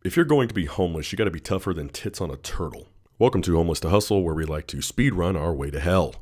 If you're going to be homeless, you got to be tougher than tits on a turtle. Welcome to Homeless to Hustle, where we like to speed run our way to hell.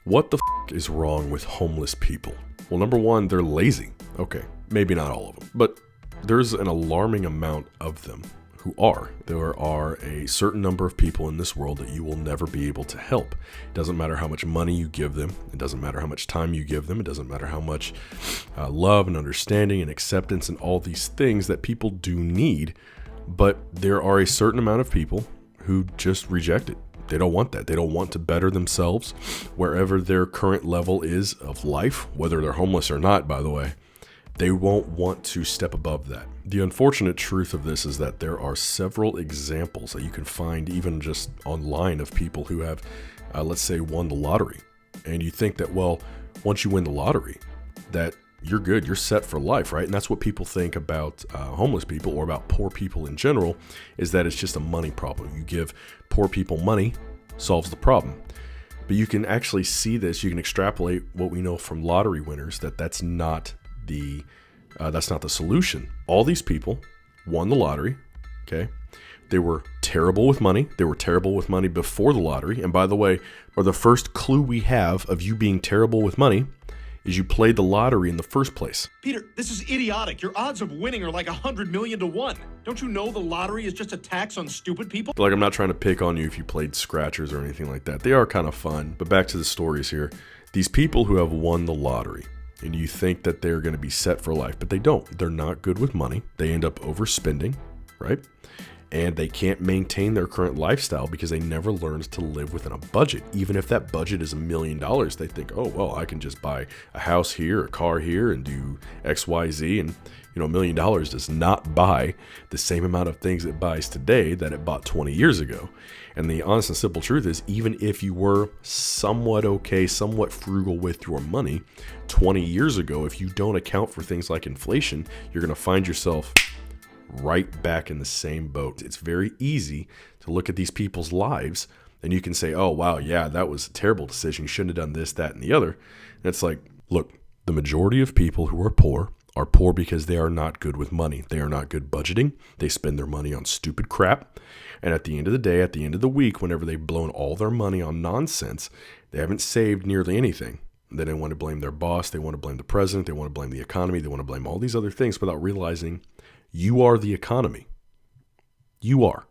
What the f*** is wrong with homeless people? Well, number one, they're lazy. Okay, maybe not all of them, but there's an alarming amount of them who are. There are a certain number of people in this world that you will never be able to help. It doesn't matter how much money you give them. It doesn't matter how much time you give them. It doesn't matter how much love and understanding and acceptance and all these things that people do need. But there are a certain amount of people who just reject it. They don't want that. They don't want to better themselves wherever their current level is of life, whether they're homeless or not, by the way. They won't want to step above that. The unfortunate truth of this is that there are several examples that you can find even just online of people who have, let's say, won the lottery. And you think that, well, once you win the lottery, that you're good, you're set for life, right? And that's what people think about homeless people or about poor people in general, is that it's just a money problem. You give poor people money, solves the problem. But you can actually see this, you can extrapolate what we know from lottery winners, that's not the solution. All these people won the lottery, okay? They were terrible with money. They were terrible with money before the lottery. And by the way, or the first clue we have of you being terrible with money is you played the lottery in the first place. Peter, this is idiotic. Your odds of winning are like 100 million to 1. Don't you know the lottery is just a tax on stupid people? Like, I'm not trying to pick on you if you played scratchers or anything like that. They are kind of fun. But back to the stories here. These people who have won the lottery, and you think that they're going to be set for life, but they don't. They're not good with money. They end up overspending, right? And they can't maintain their current lifestyle because they never learned to live within a budget. Even if that budget is $1 million, they think, oh, well, I can just buy a house here, a car here, and do X, Y, Z. And, $1 million does not buy the same amount of things it buys today that it bought 20 years ago. And the honest and simple truth is, even if you were somewhat okay, somewhat frugal with your money 20 years ago, if you don't account for things like inflation, you're going to find yourself right back in the same boat. It's very easy to look at these people's lives and you can say, oh, wow, yeah, that was a terrible decision. You shouldn't have done this, that, and the other. And it's like, look, the majority of people who are poor because they are not good with money. They are not good budgeting. They spend their money on stupid crap. And at the end of the day, at the end of the week, whenever they've blown all their money on nonsense, they haven't saved nearly anything. Then they want to blame their boss. They want to blame the president. They want to blame the economy. They want to blame all these other things without realizing you are the economy. You are.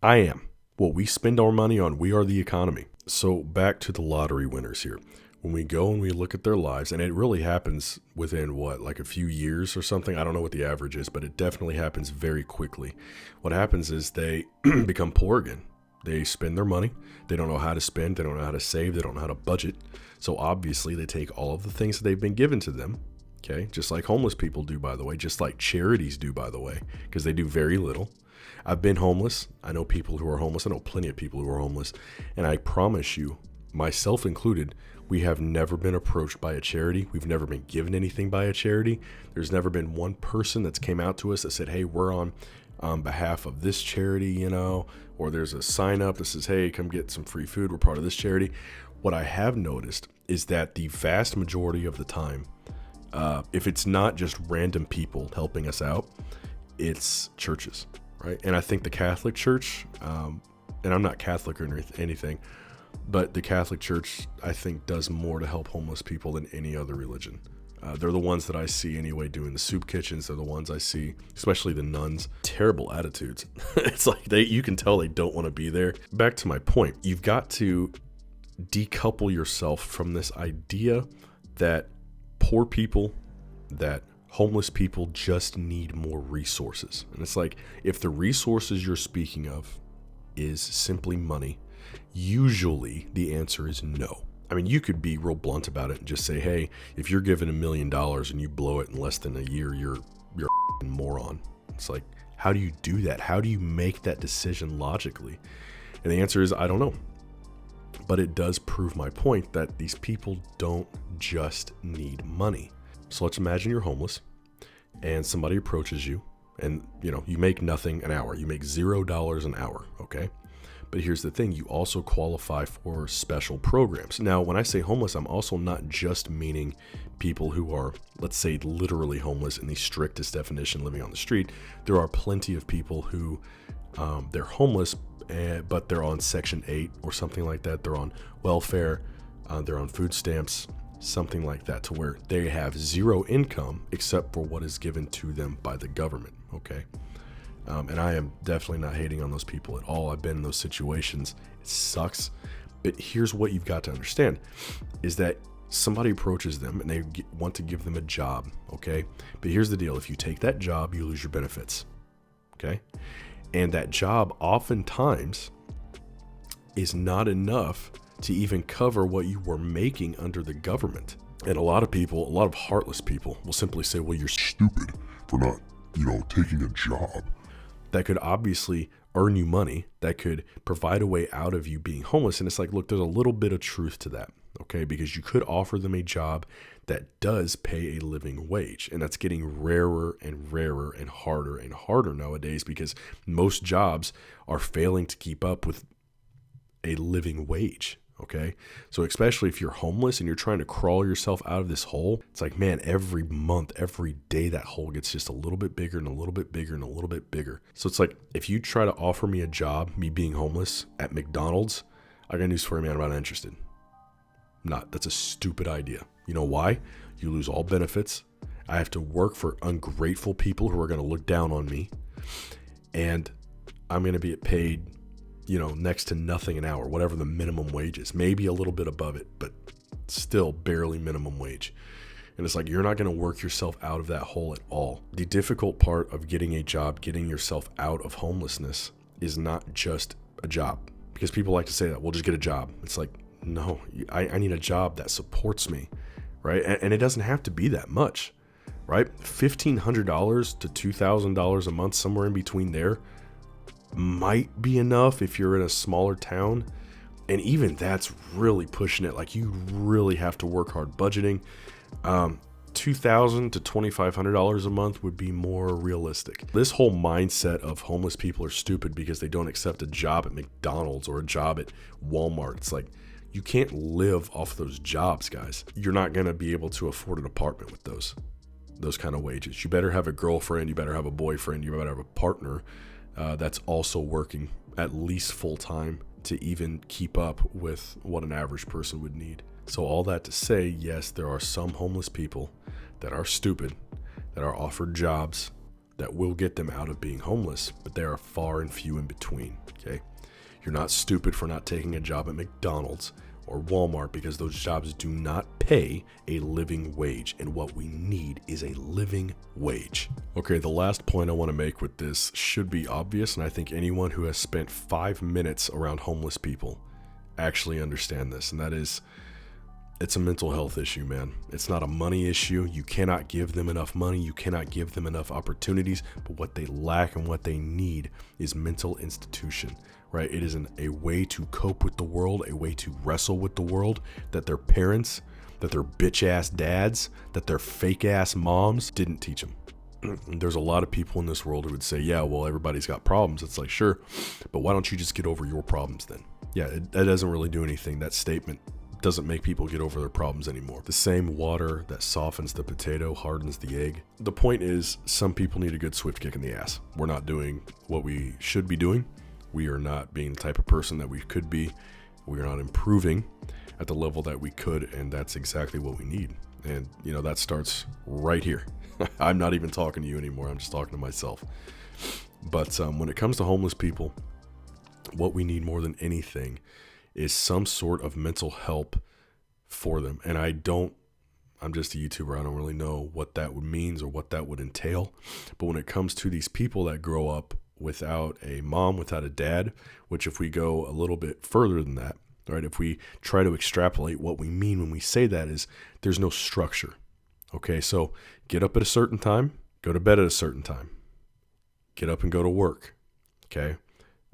I am. What we spend our money on, we are the economy. So back to the lottery winners here. When we go and we look at their lives, and it really happens within like a few years or something. I don't know what the average is, but it definitely happens very quickly. What happens is they become poor again. They spend their money. They don't know how to spend. They don't know how to save. They don't know how to budget. So obviously they take all of the things that they've been given to them. Okay, just like homeless people do, by the way, just like charities do, by the way, because they do very little. I've been homeless. I know people who are homeless. I know plenty of people who are homeless. And I promise you, myself included, we have never been approached by a charity. We've never been given anything by a charity. There's never been one person that's came out to us that said, hey, we're on behalf of this charity, or there's a sign up that says, hey, come get some free food. We're part of this charity. What I have noticed is that the vast majority of the time, if it's not just random people helping us out, it's churches, right? And I think the Catholic Church, and I'm not Catholic or anything, but the Catholic Church, I think, does more to help homeless people than any other religion. They're the ones that I see anyway doing the soup kitchens. They're the ones I see, especially the nuns. Terrible attitudes. It's like you can tell they don't want to be there. Back to my point, you've got to decouple yourself from this idea that poor people, that homeless people just need more resources. And it's like, if the resources you're speaking of is simply money, usually the answer is no. I mean, you could be real blunt about it and just say, hey, if you're given $1 million and you blow it in less than a year, you're a moron. It's like, how do you do that? How do you make that decision logically? And the answer is, I don't know. But it does prove my point that these people don't just need money. So let's imagine you're homeless and somebody approaches you and, you make nothing an hour. You make $0 an hour, okay? But here's the thing, you also qualify for special programs. Now, when I say homeless, I'm also not just meaning people who are, let's say, literally homeless in the strictest definition, living on the street. There are plenty of people who they're homeless, but they're on Section 8 or something like that. They're on welfare, they're on food stamps, something like that, to where they have zero income except for what is given to them by the government, okay? And I am definitely not hating on those people at all. I've been in those situations. It sucks. But here's what you've got to understand, is that somebody approaches them and they want to give them a job, okay? But here's the deal. If you take that job, you lose your benefits, okay? And that job oftentimes is not enough to even cover what you were making under the government. And a lot of people, a lot of heartless people will simply say, well, you're stupid for not, taking a job. That could obviously earn you money, that could provide a way out of you being homeless. And it's like, look, there's a little bit of truth to that, okay? Because you could offer them a job that does pay a living wage. And that's getting rarer and rarer and harder nowadays, because most jobs are failing to keep up with a living wage. Okay. So especially if you're homeless and you're trying to crawl yourself out of this hole, it's like, man, every month, every day, that hole gets just a little bit bigger and a little bit bigger and a little bit bigger. So it's like, if you try to offer me a job, me being homeless at McDonald's, I got news for you, man. I'm not interested. Not. That's a stupid idea. You know why? You lose all benefits. I have to work for ungrateful people who are going to look down on me. And I'm going to be paid next to nothing an hour, whatever the minimum wage is, maybe a little bit above it, but still barely minimum wage. And it's like, you're not going to work yourself out of that hole at all. The difficult part of getting a job, getting yourself out of homelessness, is not just a job, because people like to say that, well, just get a job. It's like, no, I need a job that supports me, right? And it doesn't have to be that much, right? $1,500 to $2,000 a month, somewhere in between there, might be enough if you're in a smaller town. And even that's really pushing it. Like, you really have to work hard budgeting. $2,000 to $2,500 a month would be more realistic. This whole mindset of homeless people are stupid because they don't accept a job at McDonald's or a job at Walmart. It's like, you can't live off those jobs, guys. You're not going to be able to afford an apartment with those kind of wages. You better have a girlfriend. You better have a boyfriend. You better have a partner that's also working at least full time to even keep up with what an average person would need. So all that to say, yes, there are some homeless people that are stupid, that are offered jobs that will get them out of being homeless, but they are far and few in between, okay? You're not stupid for not taking a job at McDonald's or Walmart, because those jobs do not pay a living wage, and what we need is a living wage. Okay, the last point I want to make with this should be obvious, and I think anyone who has spent 5 minutes around homeless people actually understand this, and that is, it's a mental health issue, man. It's not a money issue. You cannot give them enough money. You cannot give them enough opportunities. But what they lack and what they need is mental institution, right? It is a way to cope with the world, a way to wrestle with the world that their parents, that their bitch-ass dads, that their fake-ass moms didn't teach them. There's a lot of people in this world who would say, yeah, well, everybody's got problems. It's like, sure, but why don't you just get over your problems then? Yeah, that doesn't really do anything. That statement doesn't make people get over their problems anymore. The same water that softens the potato hardens the egg. The point is, some people need a good swift kick in the ass. We're not doing what we should be doing. We are not being the type of person that we could be. We are not improving at the level that we could, and that's exactly what we need. And, that starts right here. I'm not even talking to you anymore. I'm just talking to myself. But when it comes to homeless people, what we need more than anything is some sort of mental help for them. And I'm just a YouTuber. I don't really know what that would mean or what that would entail. But when it comes to these people that grow up without a mom, without a dad, which if we go a little bit further than that, right, if we try to extrapolate what we mean when we say that, is there's no structure. Okay, so get up at a certain time, go to bed at a certain time, get up and go to work. Okay,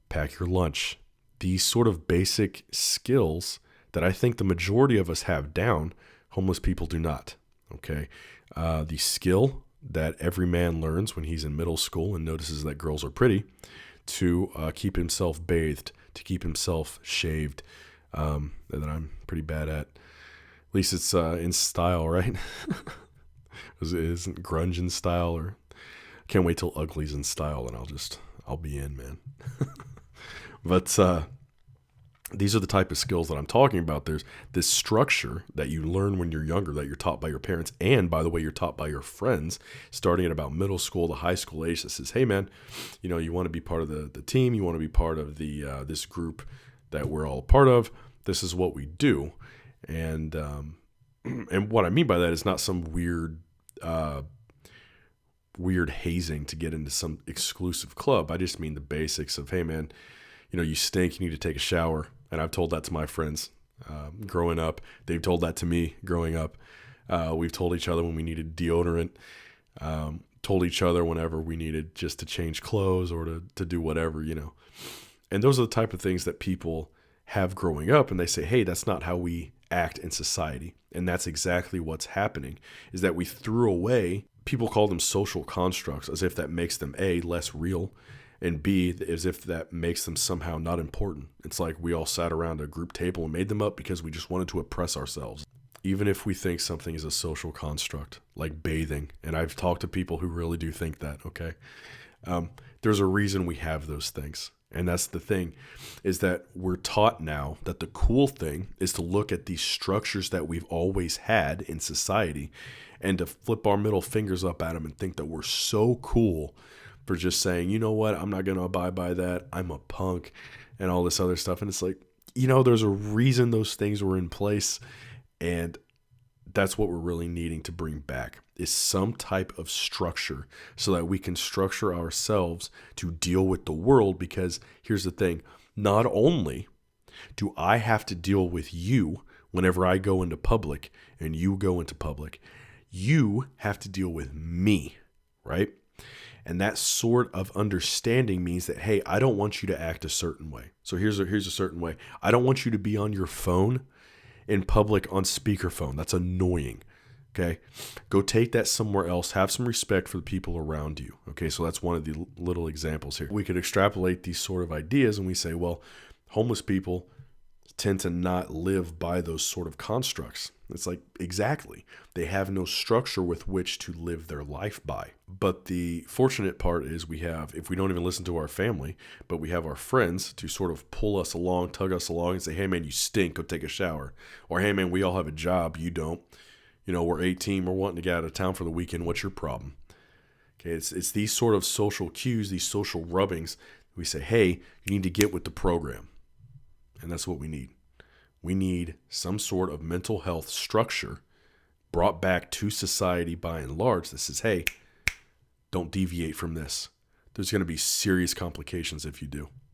pack your lunch. These sort of basic skills that I think the majority of us have down, homeless people do not. Okay, the skill that every man learns when he's in middle school and notices that girls are pretty, to keep himself bathed, to keep himself shaved, that I'm pretty bad at. At least it's in style, right? Isn't grunge in style? Or can't wait till ugly's in style, and I'll be in, man. But these are the type of skills that I'm talking about. There's this structure that you learn when you're younger, that you're taught by your parents, and by the way, you're taught by your friends, starting at about middle school to high school age, that says, hey man, you want to be part of the team, you want to be part of the this group that we're all a part of. This is what we do. And and what I mean by that is not some weird hazing to get into some exclusive club. I just mean the basics of, hey man, you stink, you need to take a shower. And I've told that to my friends growing up. They've told that to me growing up. We've told each other when we needed deodorant, told each other whenever we needed just to change clothes or to do whatever, And those are the type of things that people have growing up, and they say, hey, that's not how we act in society. And that's exactly what's happening, is that we threw away, people call them social constructs, as if that makes them A, less real, and B, as if that makes them somehow not important. It's like we all sat around a group table and made them up because we just wanted to oppress ourselves. Even if we think something is a social construct, like bathing, and I've talked to people who really do think that, okay? There's a reason we have those things. And that's the thing, is that we're taught now that the cool thing is to look at these structures that we've always had in society and to flip our middle fingers up at them and think that we're so cool for just saying, you know what, I'm not going to abide by that. I'm a punk and all this other stuff. And it's like, there's a reason those things were in place. And that's what we're really needing to bring back, is some type of structure so that we can structure ourselves to deal with the world. Because here's the thing, not only do I have to deal with you whenever I go into public and you go into public, you have to deal with me, right? And that sort of understanding means that, hey, I don't want you to act a certain way. So here's a certain way. I don't want you to be on your phone in public on speakerphone. That's annoying. Okay. Go take that somewhere else. Have some respect for the people around you. Okay. So that's one of the little examples here. We could extrapolate these sort of ideas and we say, well, homeless people tend to not live by those sort of constructs. It's like, exactly. They have no structure with which to live their life by. But the fortunate part is if we don't even listen to our family, but we have our friends to sort of pull us along, tug us along and say, hey man, you stink, go take a shower. Or, hey man, we all have a job, you don't. We're 18, we're wanting to get out of town for the weekend, what's your problem? Okay, it's these sort of social cues, these social rubbings. We say, hey, you need to get with the program. And that's what we need. We need some sort of mental health structure brought back to society by and large that says, hey, don't deviate from this. There's going to be serious complications if you do.